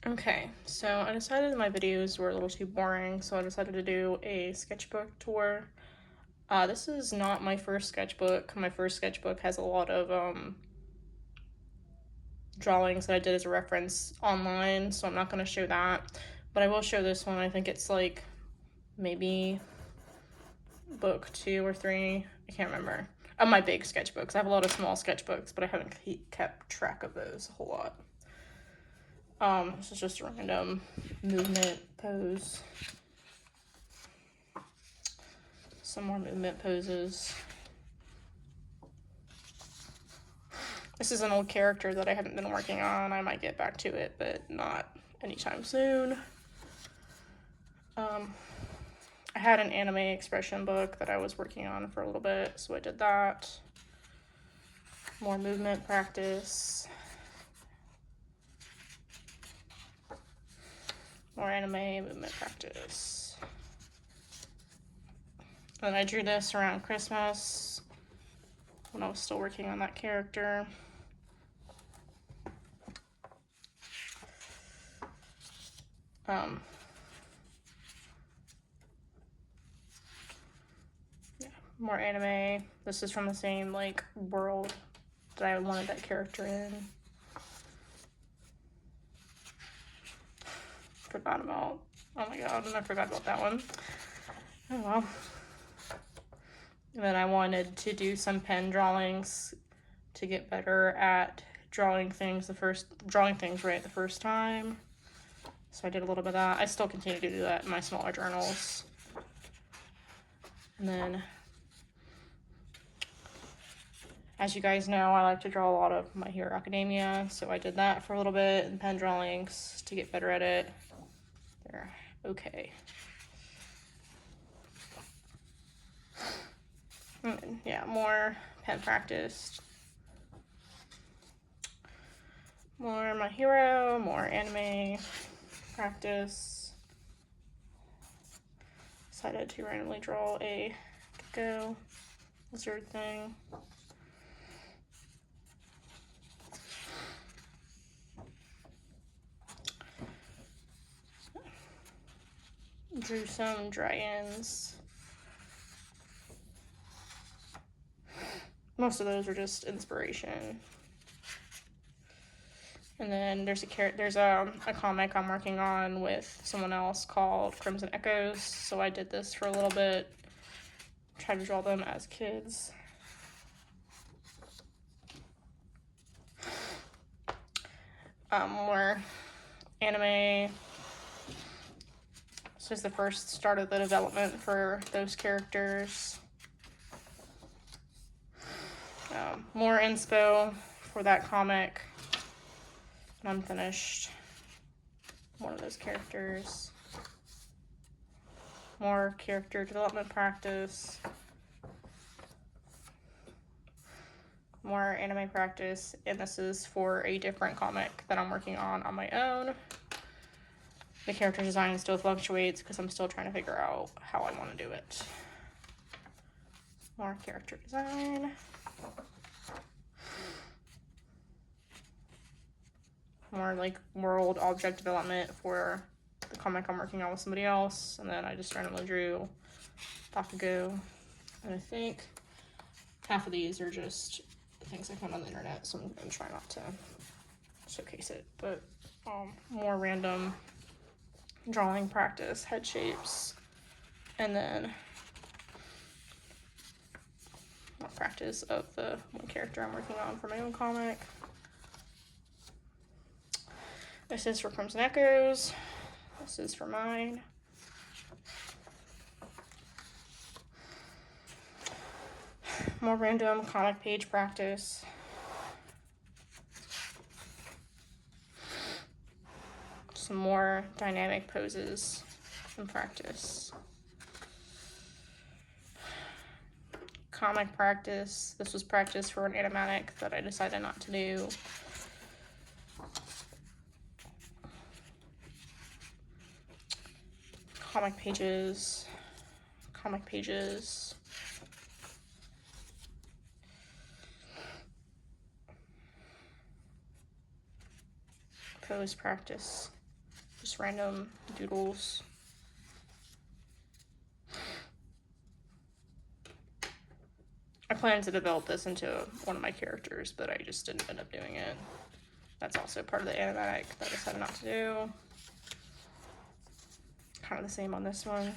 Okay, so I decided my videos were a little too boring, so I decided to do a sketchbook tour. This is not my first sketchbook. My first sketchbook has a lot of drawings that I did as a reference online, so I'm not going to show that. But I will show this one. I think it's like maybe book 2 or 3. I can't remember. Of my big sketchbooks. I have a lot of small sketchbooks, but I haven't kept track of those a whole lot. This is just a random movement pose. Some more movement poses. This is an old character that I haven't been working on. I might get back to it, but not anytime soon. I had an anime expression book that I was working on for a little bit, so I did that. More movement practice. More anime movement practice. And I drew this around Christmas when I was still working on that character. Yeah, more anime. This is from the same like world that I wanted that character in. Forgot about, oh my god, and I forgot about that one. Oh well. And then I wanted to do some pen drawings to get better at drawing things right the first time. So I did a little bit of that. I still continue to do that in my smaller journals. And then, as you guys know, I like to draw a lot of My Hero Academia, so I did that for a little bit in pen drawings to get better at it. They're okay. And yeah, more pen practice. More My Hero, more anime practice. Decided to randomly draw a gecko lizard thing. Drew some dragons. Most of those are just inspiration. And then there's a comic I'm working on with someone else called Crimson Echoes. So I did this for a little bit. Tried to draw them as kids. More anime. This is the first start of the development for those characters. More inspo for that comic. And I'm finished one of those characters. More character development practice. More anime practice, and this is for a different comic that I'm working on my own. The character design still fluctuates because I'm still trying to figure out how I want to do it. More character design. More like world object development for the comic I'm working on with somebody else. And then I just randomly drew Bakugo. And I think half of these are just the things I found on the internet, so I'm going to try not to showcase it. But more random drawing practice, head shapes, and then more practice of the one character I'm working on for my own comic. This is for Crimson Echoes. This is for mine. More random comic page practice. Some more dynamic poses and practice. Comic practice. This was practice for an animatic that I decided not to do. Comic pages. Comic pages. Pose practice. just random doodles. I planned to develop this into one of my characters, but I just didn't end up doing it. That's also part of the animatic that I decided not to do. Kind of the same on this one.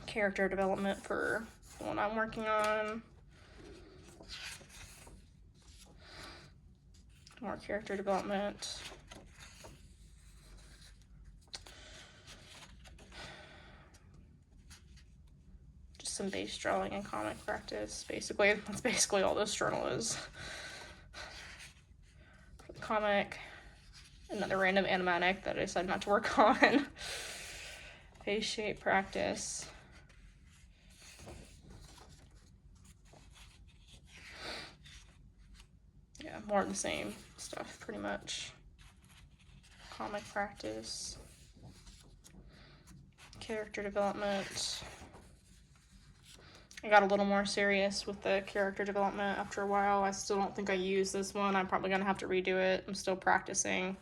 Character development for the one I'm working on. More character development. Just some base drawing and comic practice. Basically, that's basically all this journal is. For the comic, another random animatic that I decided not to work on. Face shape practice. Yeah, more of the same stuff, pretty much. Comic practice. Character development. I got a little more serious with the character development after a while. I still don't think I used this one. I'm probably gonna have to redo it. I'm still practicing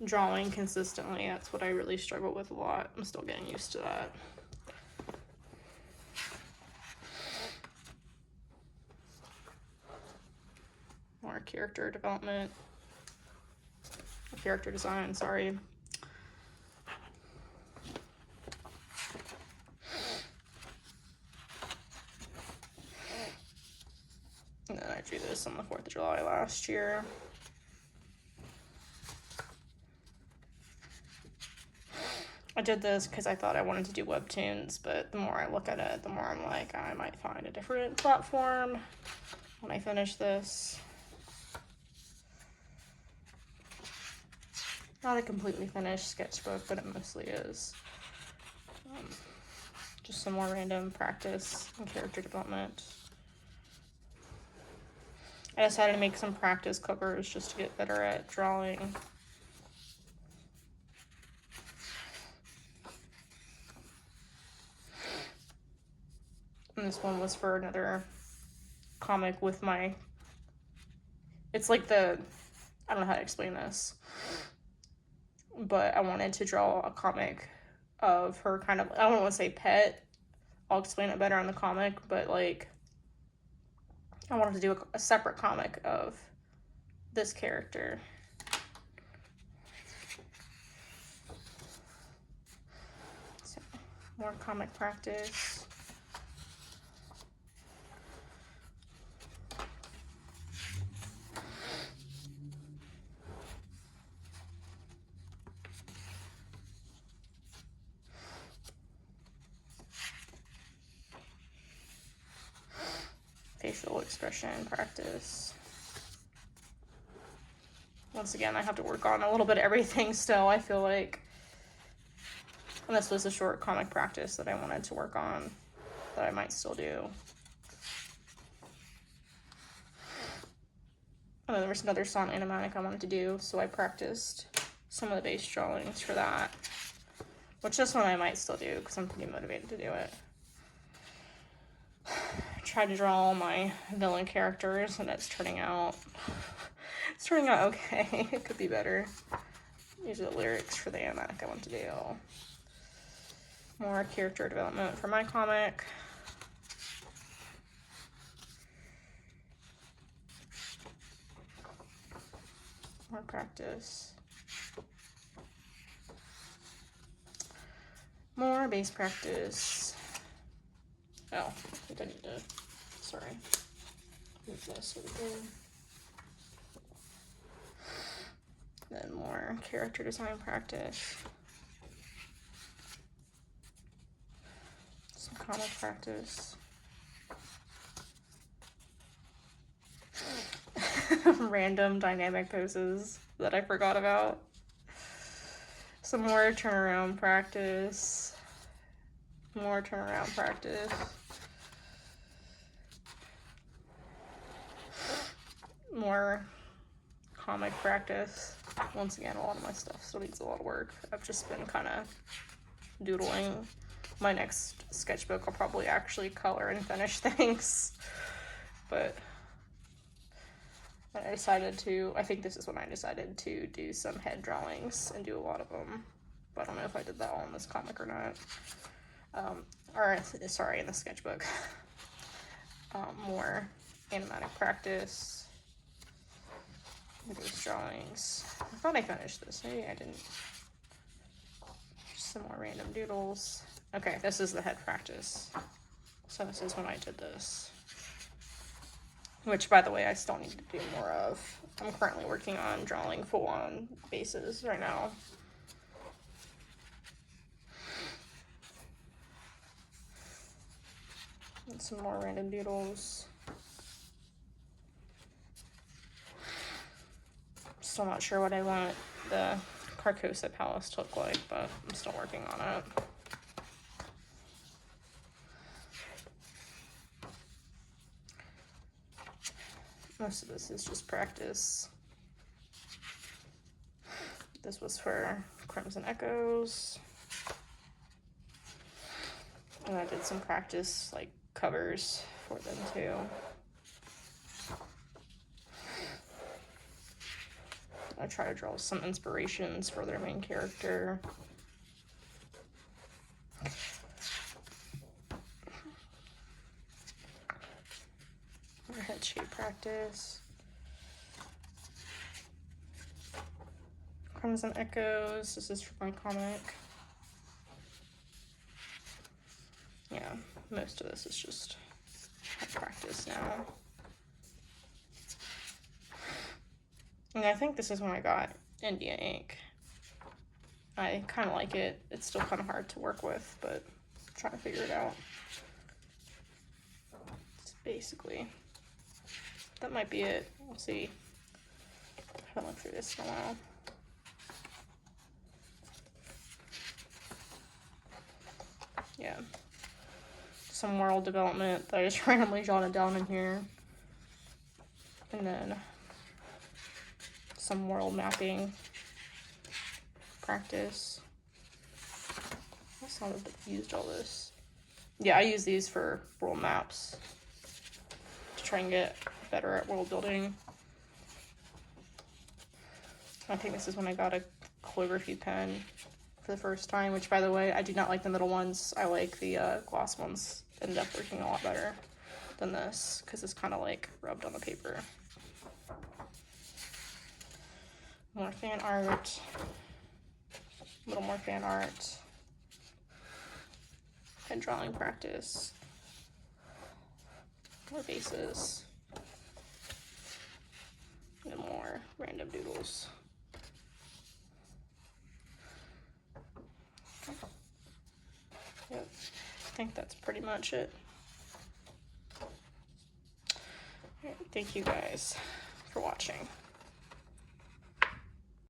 drawing consistently. That's what I really struggle with a lot. I'm still getting used to that. More character development. Character design, sorry. And then I drew this on the 4th of July last year. I did this because I thought I wanted to do webtoons, but the more I look at it, the more I'm like, I might find a different platform when I finish this. Not a completely finished sketchbook, but it mostly is. Just some more random practice and character development. I decided to make some practice covers just to get better at drawing. And this one was for another comic with my, it's like the, I don't know how to explain this, but I wanted to draw a comic of her kind of, I don't want to say pet, I'll explain it better on the comic, but like, I wanted to do a separate comic of this character. So, more comic practice. Facial expression practice. Once again, I have to work on a little bit of everything still, I feel like. And this was a short comic practice that I wanted to work on that I might still do. And then there was another song animatic I wanted to do, so I practiced some of the base drawings for that. Which this one I might still do because I'm pretty motivated to do it. I tried to draw all my villain characters and it's turning out okay. It could be better. These are the lyrics for the animatic I want to do. More character development for my comic. More practice. More base practice. Oh, I think I need to, sorry. Move this over here. Then more character design practice. Some comic practice. Random dynamic poses that I forgot about. Some more turnaround practice. More turnaround practice. More comic practice. Once again, a lot of my stuff still needs a lot of work. I've just been kind of doodling. My next sketchbook, I'll probably actually color and finish things. But I think this is when I decided to do some head drawings and do a lot of them. But I don't know if I did that all in this comic or not. Sorry, in the sketchbook. More animatic practice. These drawings. I thought I finished this. Maybe I didn't. Just some more random doodles. Okay, this is the head practice. So this is when I did this. Which, by the way, I still need to do more of. I'm currently working on drawing full-on bases right now. And some more random doodles. Still not sure what I want the Carcosa Palace to look like, but I'm still working on it. Most of this is just practice. This was for Crimson Echoes. And I did some practice, like, covers for them too. I try to draw some inspirations for their main character. Head shape practice. Crimson Echoes. This is for my comic. Yeah, most of this is just practice now. And I think this is when I got India ink. I kind of like it. It's still kind of hard to work with, but I'm trying to figure it out. It's basically, that might be it. We'll see. I haven't looked through this in a while. Yeah. Some world development that I just randomly jotted down in here. And then some world mapping practice. That's not that I used all this. Yeah, I use these for world maps to try and get better at world building. I think this is when I got a calligraphy pen for the first time, which, by the way, I do not like the middle ones. I like the gloss ones. Ended up working a lot better than this because it's kind of like rubbed on the paper. More fan art. A little more fan art. And drawing practice. More bases. And more random doodles. Yep, I think that's pretty much it. All right, thank you guys for watching.